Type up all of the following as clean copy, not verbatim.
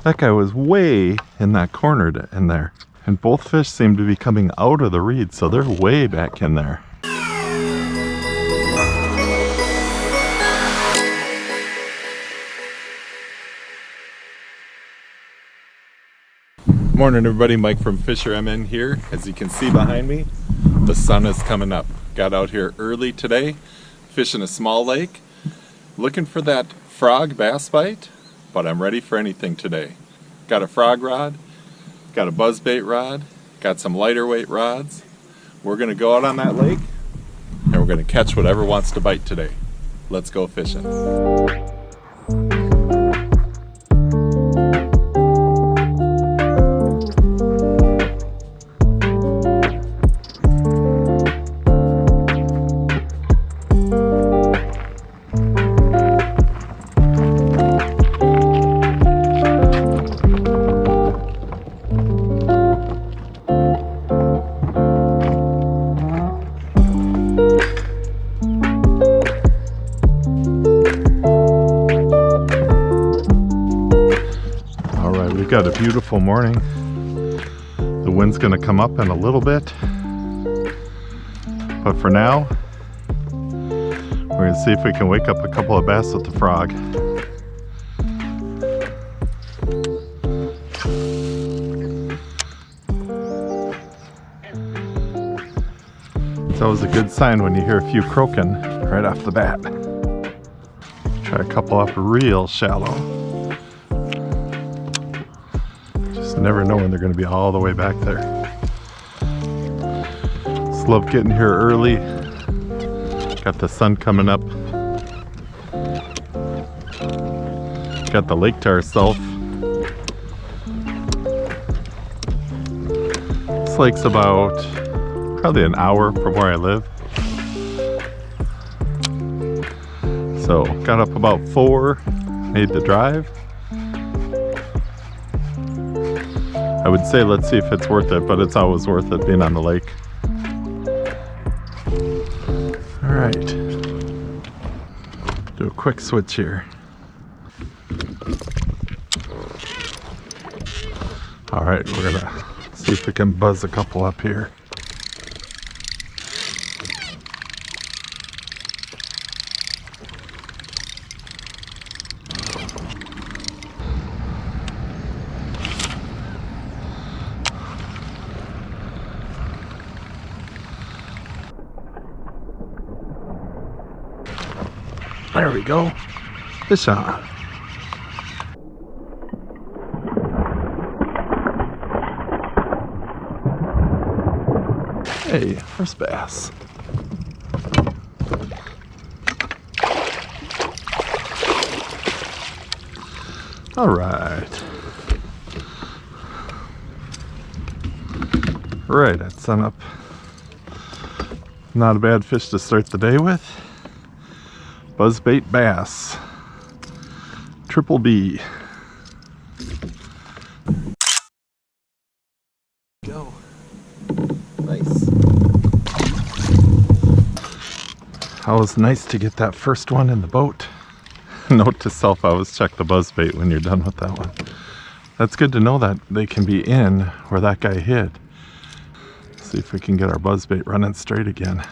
That guy was way in that corner in there. And both fish seem to be coming out of the reed, so they're way back in there. Morning everybody, Mike from FisherMN here. As you can see behind me, the sun is coming up. Got out here early today, fishing a small lake, looking for that frog bass bite, but I'm ready for anything today. Got a frog rod, got a buzzbait rod, got some lighter weight rods. We're gonna go out on that lake and we're gonna catch whatever wants to bite today. Let's go fishing. We've got a beautiful morning. The wind's going to come up in a little bit, but for now we're going to see if we can wake up a couple of bass with the frog. It's always a good sign when you hear a few croaking right off the bat. Try a couple up real shallow. Never know when they're going to be all the way back there. Just love getting here early. Got the sun coming up. Got the lake to ourselves. This lake's about probably an hour from where I live. So got up about 4, made the drive. I would say let's see if it's worth it, but it's always worth it being on the lake. All right, do a quick switch here. All right, we're gonna see if we can buzz a couple up here. There we go. Fish on. Hey, first bass. All right. Right at sunup. Not a bad fish to start the day with. Buzzbait bass, triple B. Go. Nice. Always nice to get that first one in the boat. Note to self, always check the buzzbait when you're done with that one. That's good to know that they can be in where that guy hid. See if we can get our buzzbait running straight again.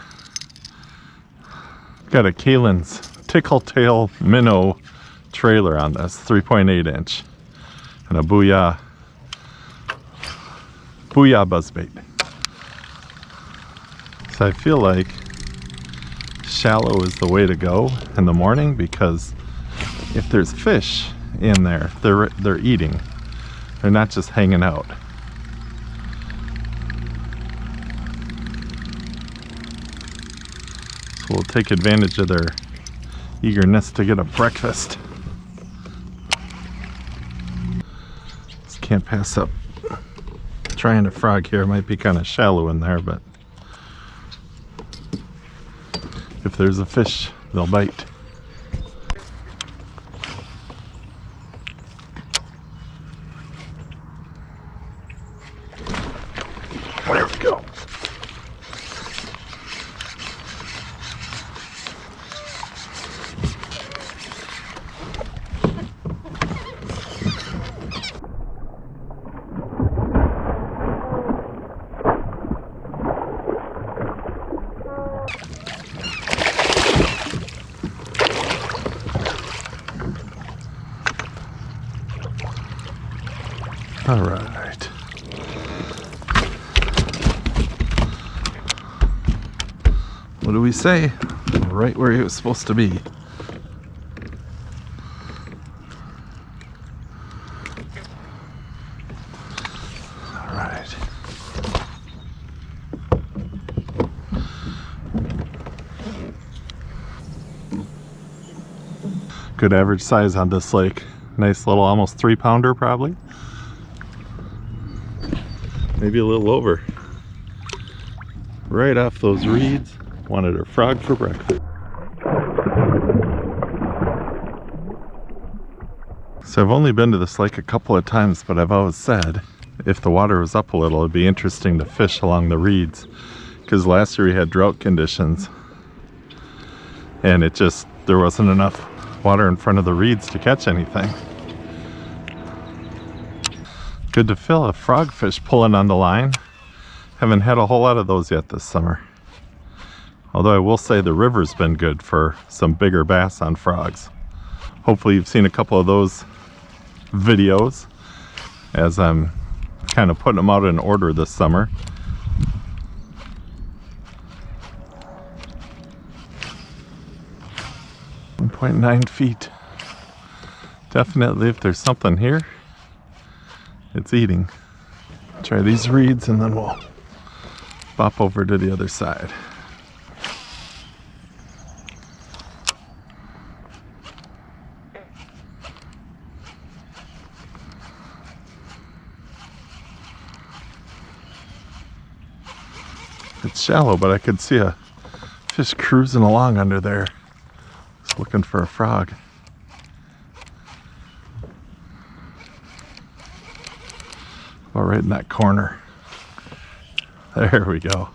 Got a Kalen's tickle tail minnow trailer on this, 3.8 inch, and a booyah buzzbait. So I feel like shallow is the way to go in the morning, because if there's fish in there, they're eating. They're not just hanging out. So we'll take advantage of their eagerness to get a breakfast. Just can't pass up trying a frog here. Might be kind of shallow in there, but if there's a fish, they'll bite. There we go. All right. What do we say? Right where he was supposed to be. All right. Good average size on this lake. Nice little almost 3-pounder probably. Maybe a little over. Right off those reeds. Wanted a frog for breakfast. So I've only been to this lake a couple of times, but I've always said if the water was up a little, it'd be interesting to fish along the reeds. Because last year we had drought conditions and there wasn't enough water in front of the reeds to catch anything. Good to feel a frogfish pulling on the line. Haven't had a whole lot of those yet this summer. Although I will say the river's been good for some bigger bass on frogs. Hopefully you've seen a couple of those videos as I'm kind of putting them out in order this summer. .9 feet. Definitely if there's something here, it's eating. Try these reeds and then we'll bop over to the other side. It's shallow, but I could see a fish cruising along under there. Just looking for a frog. Oh, right in that corner. There we go.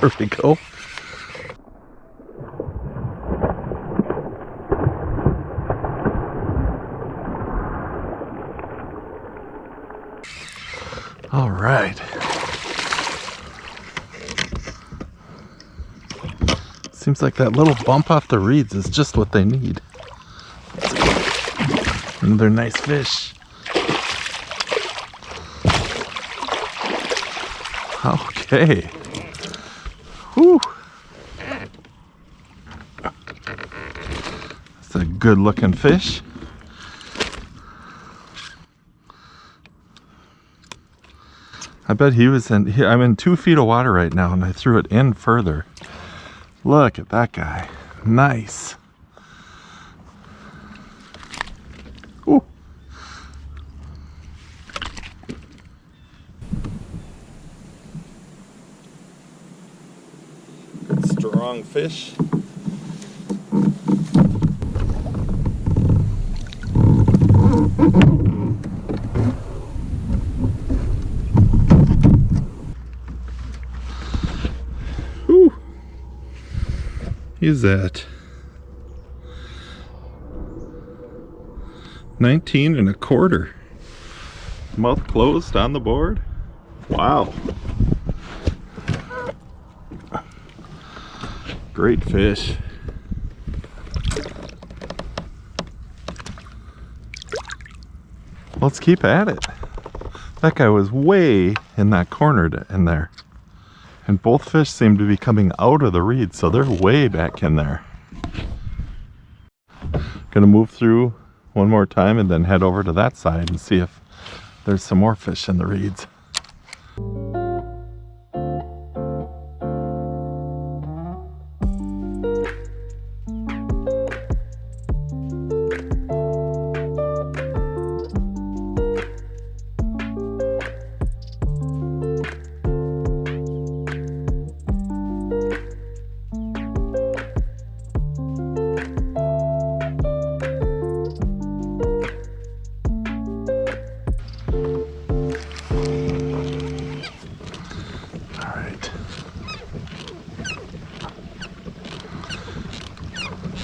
There we go. All right. Seems like that little bump off the reeds is just what they need. Another nice fish. Okay. Whew. That's a good looking fish. I bet he was in here. I'm in 2 feet of water right now and I threw it in further. Look at that guy. Nice. Ooh. Good strong fish. Whew. He's at 19 1/4. Mouth closed on the board. Wow. Great fish. Let's keep at it. That guy was way in that corner in there. And both fish seem to be coming out of the reeds, so they're way back in there. Gonna move through one more time and then head over to that side and see if there's some more fish in the reeds.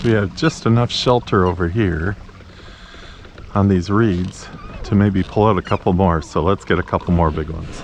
We have just enough shelter over here on these reeds to maybe pull out a couple more, so let's get a couple more big ones.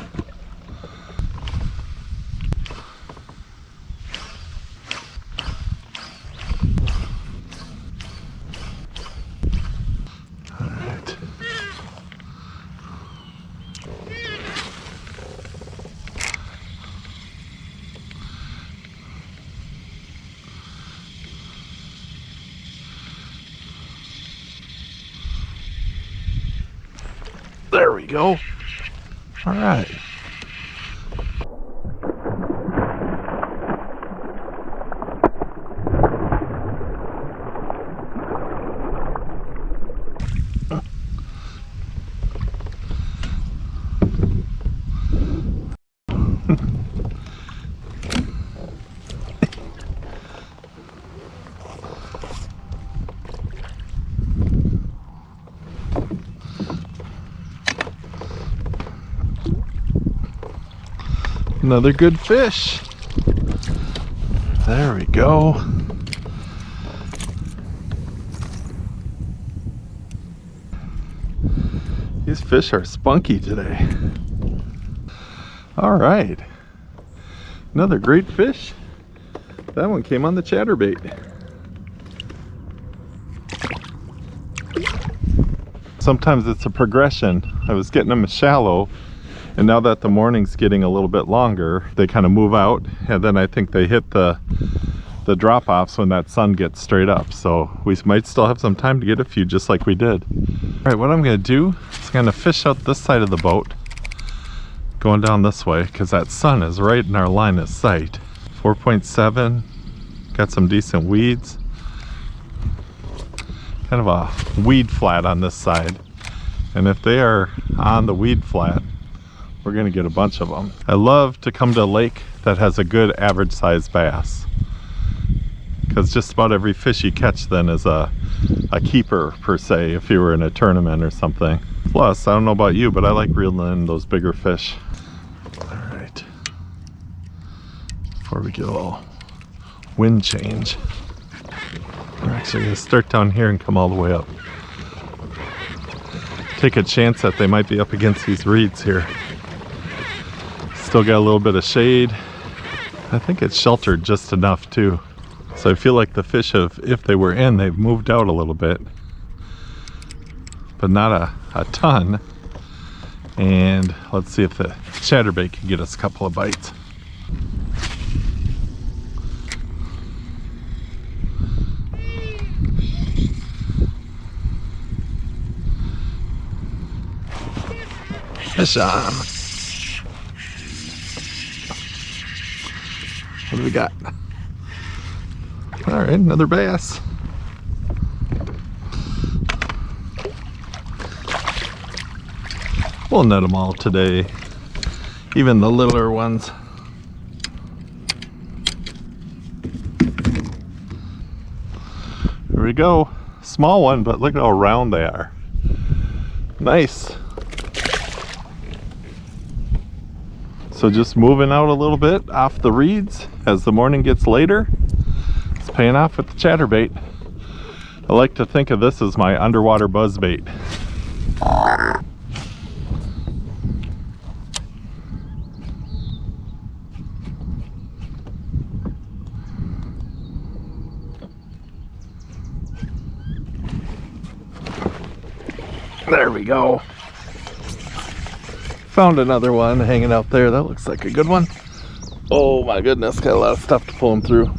There we go. All right. Another good fish. There we go. These fish are spunky today. All right. Another great fish. That one came on the chatterbait. Sometimes it's a progression. I was getting them shallow, and now that the morning's getting a little bit longer, they kind of move out, and then I think they hit the drop-offs when that sun gets straight up. So we might still have some time to get a few, just like we did. All right, what I'm gonna do is I'm gonna fish out this side of the boat, going down this way, because that sun is right in our line of sight. 4.7, got some decent weeds. Kind of a weed flat on this side. And if they are on the weed flat, we're gonna get a bunch of them. I love to come to a lake that has a good average sized bass, because just about every fish you catch then is a keeper per se, if you were in a tournament or something. Plus, I don't know about you, but I like reeling in those bigger fish. All right, before we get a little wind change, we're actually gonna start down here and come all the way up. Take a chance that they might be up against these reeds here. Still got a little bit of shade. I think it's sheltered just enough too. So I feel like the fish have, if they were in, they've moved out a little bit, but not a ton. And let's see if the chatterbait can get us a couple of bites. Fish on. What do we got? All right, another bass. We'll net them all today, even the littler ones. There we go. Small one, but look how round they are. Nice. So just moving out a little bit off the reeds as the morning gets later. It's paying off with the chatterbait. I like to think of this as my underwater buzzbait. There we go. Found another one hanging out there. That looks like a good one. Oh my goodness, got a lot of stuff to pull him through.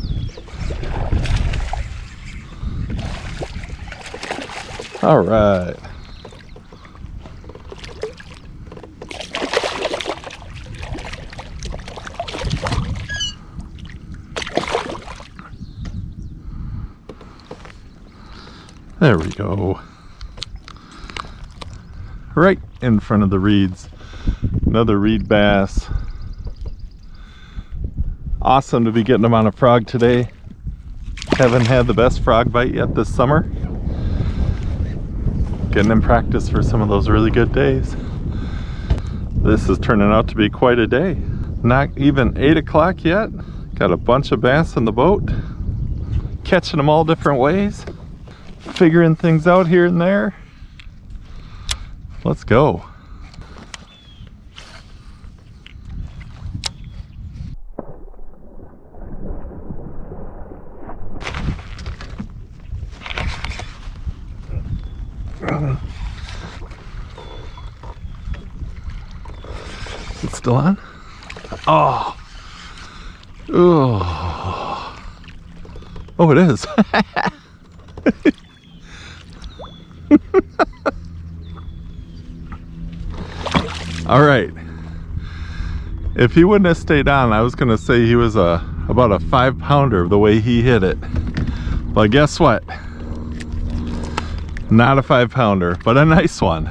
All right. There we go. Right in front of the reeds. Another reed bass. Awesome to be getting them on a frog today. Haven't had the best frog bite yet this summer. Getting in practice for some of those really good days. This is turning out to be quite a day. Not even 8 o'clock yet. Got a bunch of bass in the boat. Catching them all different ways. Figuring things out here and there. Let's go. Is it still on? Oh. Oh. Oh, it is. All right. If he wouldn't have stayed on, I was gonna say he was about a 5-pounder the way he hit it. But guess what? Not a 5-pounder, but a nice one.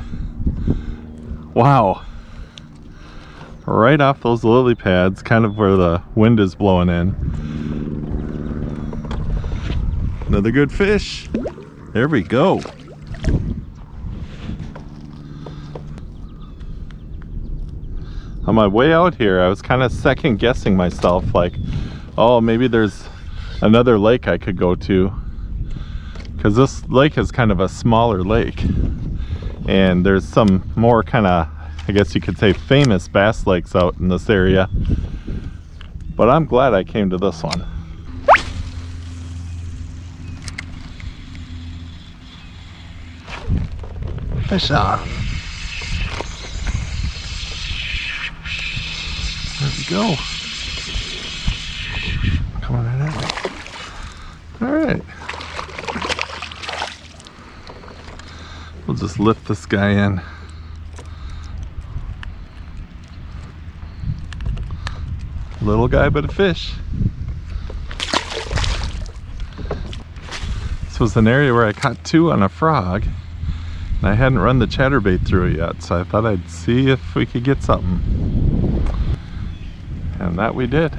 Wow. Right off those lily pads, kind of where the wind is blowing in. Another good fish. There we go. On my way out here, I was kind of second guessing myself, like, oh, maybe there's another lake I could go to, because this lake is kind of a smaller lake, and there's some more kind of, I guess you could say, famous bass lakes out in this area. But I'm glad I came to this one. Fish on. There we go. Come on in. All right. We'll just lift this guy in. Little guy, but a fish. This was an area where I caught 2 on a frog, and I hadn't run the chatterbait through it yet, so I thought I'd see if we could get something. And that we did.